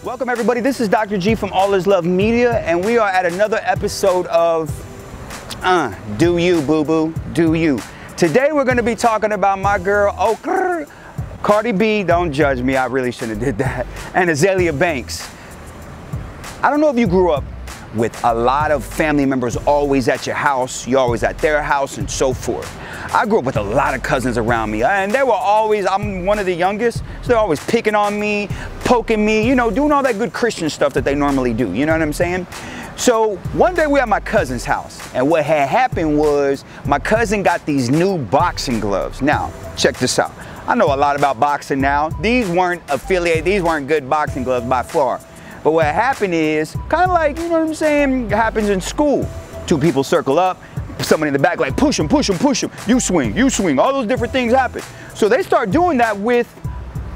Welcome everybody, this is Dr. G from All Is Love Media, and we are at another episode of Do You Boo Boo, Do You. Today we're going to be talking about my girl Okurr, Cardi B, don't judge me, I really shouldn't have did that, and Azealia Banks. I don't know if you grew up with a lot of family members always at your house, you're always at their house and so forth. I grew up with a lot of cousins around me, and they were always, I'm one of the youngest, so they're always picking on me, poking me, you know, doing all that good Christian stuff that they normally do, you know what I'm saying? So one day we were at my cousin's house, and what had happened was my cousin got these new boxing gloves. Now, check this out. I know a lot about boxing now. These weren't affiliated, these weren't good boxing gloves by far. But what happened is, kind of like, you know what I'm saying, happens in school. Two people circle up, somebody in the back like push him, push him, push him, you swing, all those different things happen. So they start doing that with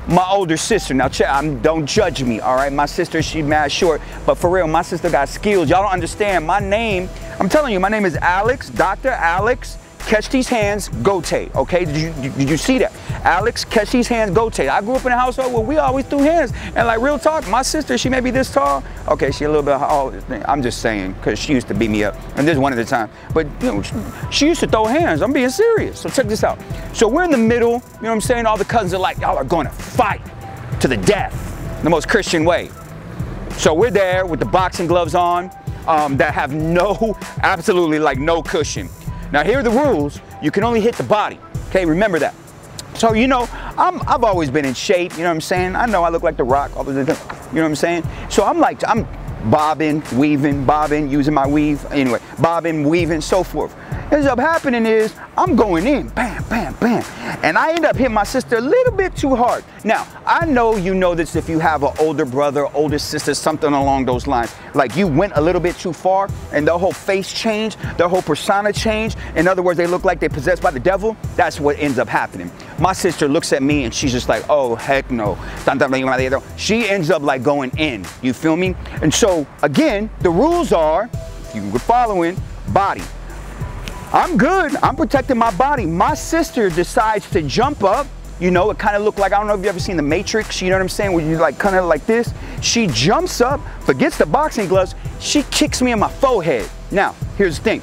my older sister. Now don't judge me, all right? My sister, she's mad short, but for real, my sister got skills. Y'all don't understand. My name, I'm telling you, my name is Alex, Dr. Alex, catch these hands, Gotay, okay? Did you see that? Alex, catch these hands, Gotay. I grew up in a household where we always threw hands. And like real talk, my sister, she may be this tall. Okay, she a little bit, I'm just saying, because she used to beat me up. And this one at a time. But you know, she used to throw hands. I'm being serious. So check this out. So we're in the middle, you know what I'm saying? All the cousins are like, y'all are going to fight to the death, the most Christian way. So we're there with the boxing gloves on that have absolutely like no cushion. Now here are the rules. You can only hit the body, okay? Remember that. So, you know, I've always been in shape, you know what I'm saying? I know I look like The Rock, you know what I'm saying? So I'm bobbing, weaving, using my weave, anyway, bobbing, weaving, so forth. What ends up happening is I'm going in, bam, bam, bam, and I end up hitting my sister a little bit too hard. Now, I know you know this if you have an older brother, older sister, something along those lines. Like you went a little bit too far and their whole face changed, their whole persona changed. In other words, they look like they're possessed by the devil. That's what ends up happening. My sister looks at me and she's just like, oh, heck no. She ends up like going in, you feel me? And so, again, the rules are, if you were following, body. I'm good, I'm protecting my body. My sister decides to jump up. You know, it kind of looked like, I don't know if you've ever seen The Matrix, you know what I'm saying? Where you like kind of like this. She jumps up, forgets the boxing gloves, she kicks me in my forehead. Now, here's the thing.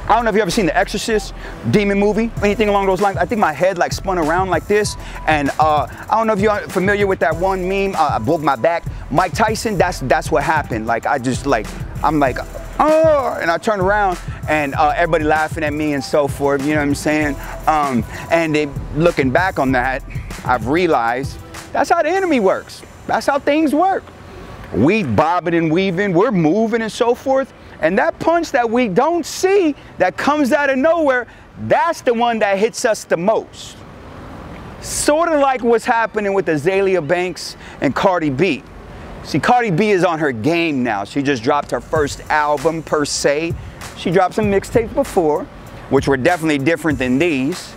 I don't know if you've ever seen The Exorcist, demon movie, anything along those lines. I think my head like spun around like this. And I don't know if you're familiar with that one meme, I broke my back. Mike Tyson, that's what happened. Like I just like, I'm like, oh, and I turn around and everybody laughing at me and so forth, you know what I'm saying? And looking back on that, I've realized that's how the enemy works. That's how things work. We bobbing and weaving, we're moving and so forth. And that punch that we don't see, that comes out of nowhere, that's the one that hits us the most. Sort of like what's happening with Azealia Banks and Cardi B. See, Cardi B is on her game now. She just dropped her first album, per se. She dropped some mixtapes before, which were definitely different than these.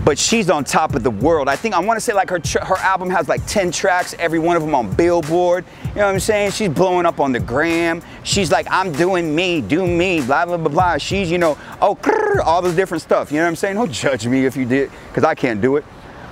But she's on top of the world. I want to say like her album has like 10 tracks, every one of them on Billboard. You know what I'm saying? She's blowing up on the gram. She's like, I'm doing me, do me, blah, blah, blah, blah. She's, you know, all this different stuff. You know what I'm saying? Don't judge me if you did, because I can't do it.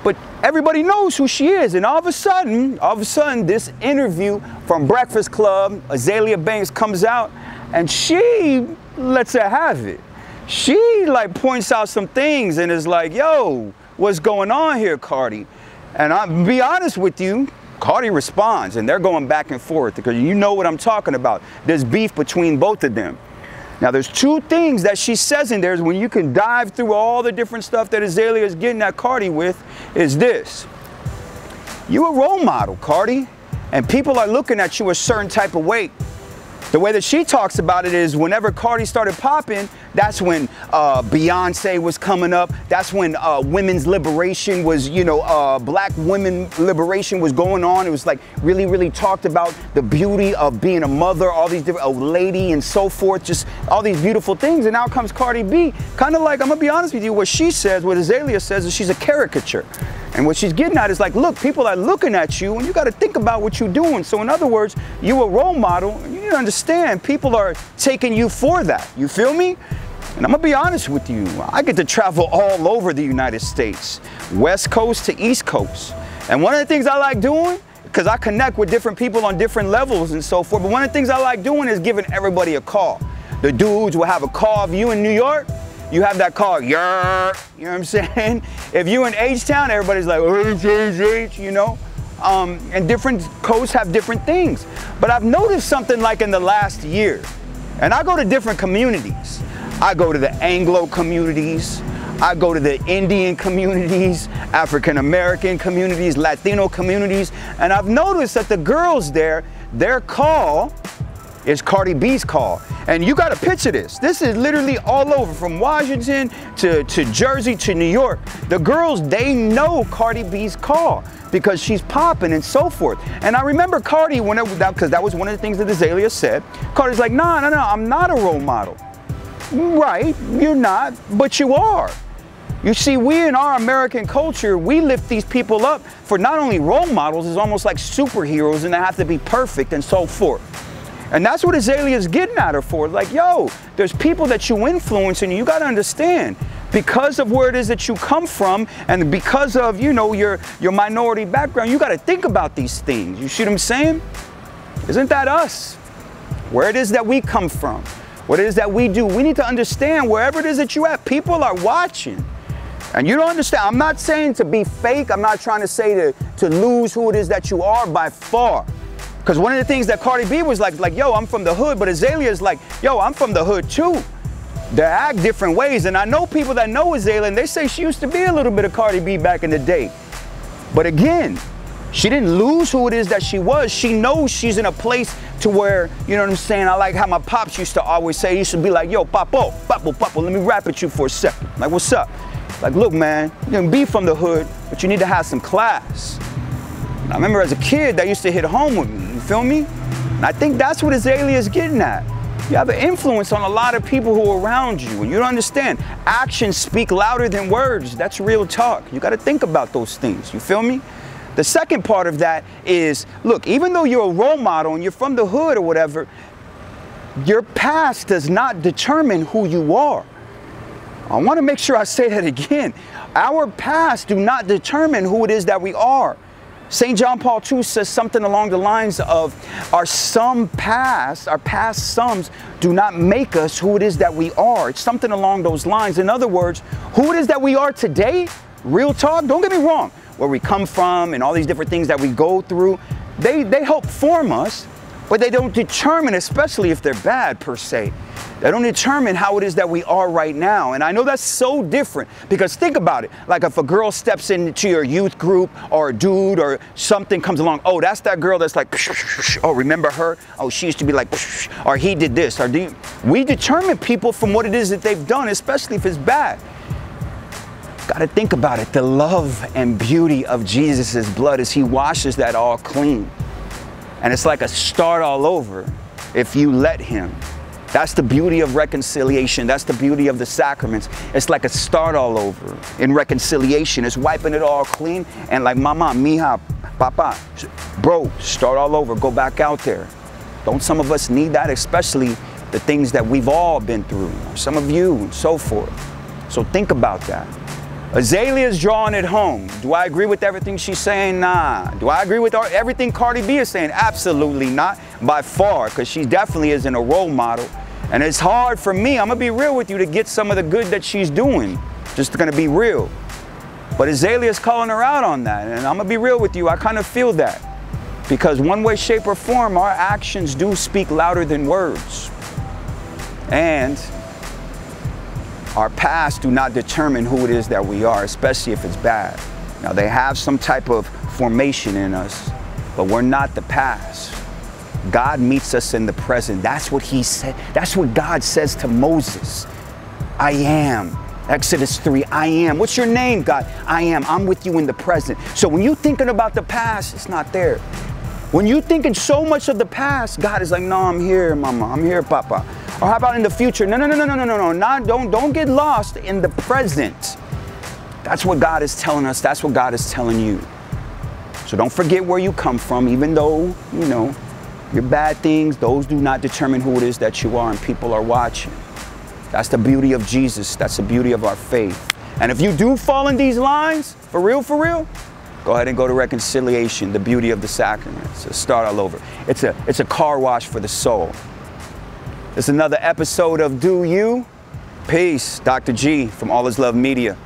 But everybody knows who she is. And all of a sudden, this interview from Breakfast Club, Azealia Banks comes out and she lets her have it. She like points out some things and is like, yo, what's going on here, Cardi? And I'll be honest with you, Cardi responds and they're going back and forth because you know what I'm talking about. There's beef between both of them. Now there's two things that she says in there when you can dive through all the different stuff that Azealia is getting at Cardi with is this. You a role model, Cardi, and people are looking at you a certain type of way. The way that she talks about it is whenever Cardi started popping, that's when Beyonce was coming up. That's when women's liberation was, you know, black women liberation was going on. It was like really, really talked about the beauty of being a mother, all these different, a lady and so forth, just all these beautiful things. And now comes Cardi B, kind of like, I'm gonna be honest with you, what she says, what Azealia says is she's a caricature. And what she's getting at is like, look, people are looking at you and you got to think about what you're doing. So in other words, you a role model and you need to understand people are taking you for that. You feel me? And I'm gonna be honest with you, I get to travel all over the United States, West Coast to East Coast. And one of the things I like doing because I connect with different people on different levels and so forth. But one of the things I like doing is giving everybody a call. The dudes will have a call of you in New York. You have that call, yeah, you know what I'm saying? If you in H-Town, everybody's like, H, you know? And different coasts have different things. But I've noticed something like in the last year, and I go to different communities. I go to the Anglo communities, I go to the Indian communities, African American communities, Latino communities, and I've noticed that the girls there, their call is Cardi B's call. And you gotta picture this. This is literally all over, from Washington to Jersey to New York. The girls, they know Cardi B's call because she's popping and so forth. And I remember Cardi, because that was one of the things that Azealia said. Cardi's like, no, I'm not a role model. Right, you're not, but you are. You see, we in our American culture, we lift these people up for not only role models, it's almost like superheroes and they have to be perfect and so forth. And that's what Azealia is getting at her for. Like, yo, there's people that you influence and you got to understand, because of where it is that you come from and because of, you know, your minority background, you got to think about these things. You see what I'm saying? Isn't that us? Where it is that we come from, what it is that we do. We need to understand wherever it is that you at, people are watching. And you don't understand. I'm not saying to be fake. I'm not trying to say to lose who it is that you are by far. Because one of the things that Cardi B was like, yo, I'm from the hood, but Azealia is like, yo, I'm from the hood too. They act different ways. And I know people that know Azealia, and they say she used to be a little bit of Cardi B back in the day. But again, she didn't lose who it is that she was. She knows she's in a place to where, you know what I'm saying? I like how my pops used to always say, he used to be like, yo, papo, let me rap at you for a second. Like, what's up? Like, look, man, you can be from the hood, but you need to have some class. And I remember as a kid, that used to hit home with me, you feel me? And I think that's what Azealia is getting at. You have an influence on a lot of people who are around you, and you don't understand. Actions speak louder than words. That's real talk. You got to think about those things, you feel me? The second part of that is, look, even though you're a role model and you're from the hood or whatever, your past does not determine who you are. I want to make sure I say that again. Our past do not determine who it is that we are. St. John Paul II says something along the lines of our past sums do not make us who it is that we are. It's something along those lines. In other words, who it is that we are today, real talk, don't get me wrong, where we come from and all these different things that we go through, they help form us, but they don't determine, especially if they're bad per se. They don't determine how it is that we are right now. And I know that's so different, because think about it. Like if a girl steps into your youth group, or a dude or something comes along, oh, that's that girl that's like, oh, remember her? Oh, she used to be like, or he did this. We determine people from what it is that they've done, especially if it's bad. Got to think about it. The love and beauty of Jesus' blood as he washes that all clean. And it's like a start all over if you let him. That's the beauty of reconciliation. That's the beauty of the sacraments. It's like a start all over in reconciliation. It's wiping it all clean and like, mama, mija, papa, bro, start all over, go back out there. Don't some of us need that, especially the things that we've all been through, some of you and so forth. So think about that. Azalea's drawing it home. Do I agree with everything she's saying? Nah. Do I agree with everything Cardi B is saying? Absolutely not, by far, because she definitely isn't a role model. And it's hard for me, I'm gonna be real with you, to get some of the good that she's doing. Just gonna be real. But Azalea's calling her out on that, and I'm gonna be real with you, I kind of feel that. Because one way, shape, or form, our actions do speak louder than words. And our past do not determine who it is that we are, especially if it's bad. Now, they have some type of formation in us, but we're not the past. God meets us in the present. That's what he said. That's what God says to Moses. I am. Exodus 3, I am. What's your name, God? I am. I'm with you in the present. So when you're thinking about the past, it's not there. When you're thinking so much of the past, God is like, no, I'm here, mama. I'm here, papa. Or how about in the future? No. Don't get lost in the present. That's what God is telling us. That's what God is telling you. So don't forget where you come from, even though, you know, your bad things, those do not determine who it is that you are, and people are watching. That's the beauty of Jesus. That's the beauty of our faith. And if you do fall in these lines, for real, Go ahead and go to reconciliation, the beauty of the sacrament. So start all over. It's a car wash for the soul. It's another episode of Do You. Peace. Dr. G from All Is Love Media.